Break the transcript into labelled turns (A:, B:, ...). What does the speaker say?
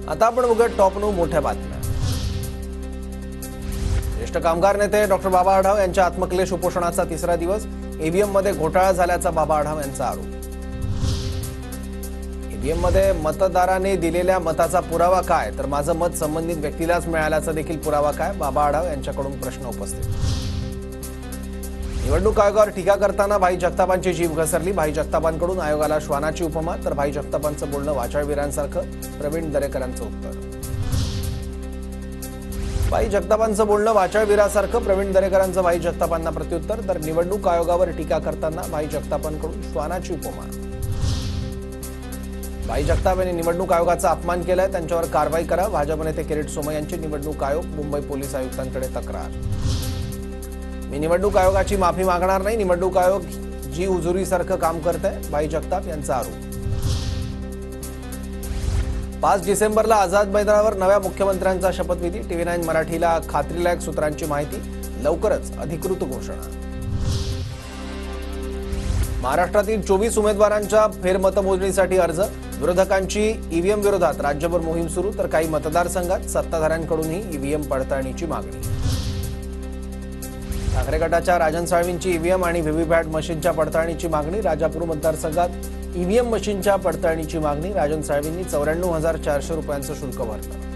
A: आता आपण बघूया टॉप 9 मोठ्या बातम्या। ज्येष्ठ कामगार नेते डॉक्टर बाबा आढाव यांच्या आत्मक्लेश उपोषणाचा तिसरा दिवस। ईव्हीएम मध्ये घोटाळा झाल्याचा बाबा आढाव यांचा आरोप। ईव्हीएम मध्ये मतदाराने दिलेल्या मताचा पुरावा काय, तर माझं मत संबंधित व्यक्तीलाच मिळाल्याचा देखील पुरावा काय, बाबा आढाव यांच्याकडून प्रश्न उपस्थित। निवडणूक आयोगावर टीका करताना भाई जगतापांची जीभ घसरली। भाई जगतापांकडून आयोगाला श्वानाची उपमा, तर भाई जगतापांचं बोलणं वाचाळवीरांसारखं, प्रवीण दरेकरांचं उत्तर। भाई जगतापांचं बोलणं वाचाळवीरांसारखं, प्रवीण दरेकरांचं भाई जगतापांना प्रत्युत्तर, तर निवडणूक आयोगावर टीका करताना भाई जगतापांकडून श्वानाची उपमा। भाई जगताप यांनी निवडणूक आयोगाचा अपमान केलाय, त्यांच्यावर कारवाई करा। भाजप नेते किरीट सोमय्या यांची निवडणूक आयोग मुंबई पोलीस आयुक्तांकडे तक्रार। मी निवडणूक आयोगाची माफी मागणार नाही, निवडणूक आयोग जी उजुरीसारखं काम करतंय, भाई जगताप यांचा आरोप। 5 डिसेंबरला आझाद मैदानावर नव्या मुख्यमंत्र्यांचा शपथविधी। TV9 मराठीला खात्रीलायक सूत्रांची माहिती, लवकरच अधिकृत घोषणा। महाराष्ट्रातील 24 उमेदवारांच्या फेरमतमोजणीसाठी अर्ज। विरोधकांची ईव्हीएम विरोधात राज्यभर मोहीम सुरू, तर काही मतदारसंघात सत्ताधाऱ्यांकडूनही ईव्हीएम पडताळणीची मागणी। ठाकरे गटाच्या राजन साळवींची ईव्हीएम आणि व्हीव्हीपॅट मशीनच्या पडताळणीची मागणी। राजापूर मतदारसंघात ईव्हीएम मशीनच्या पडताळणीची मागणी। राजन साळवींनी 94,400 रुपयांचं शुल्क भरलं।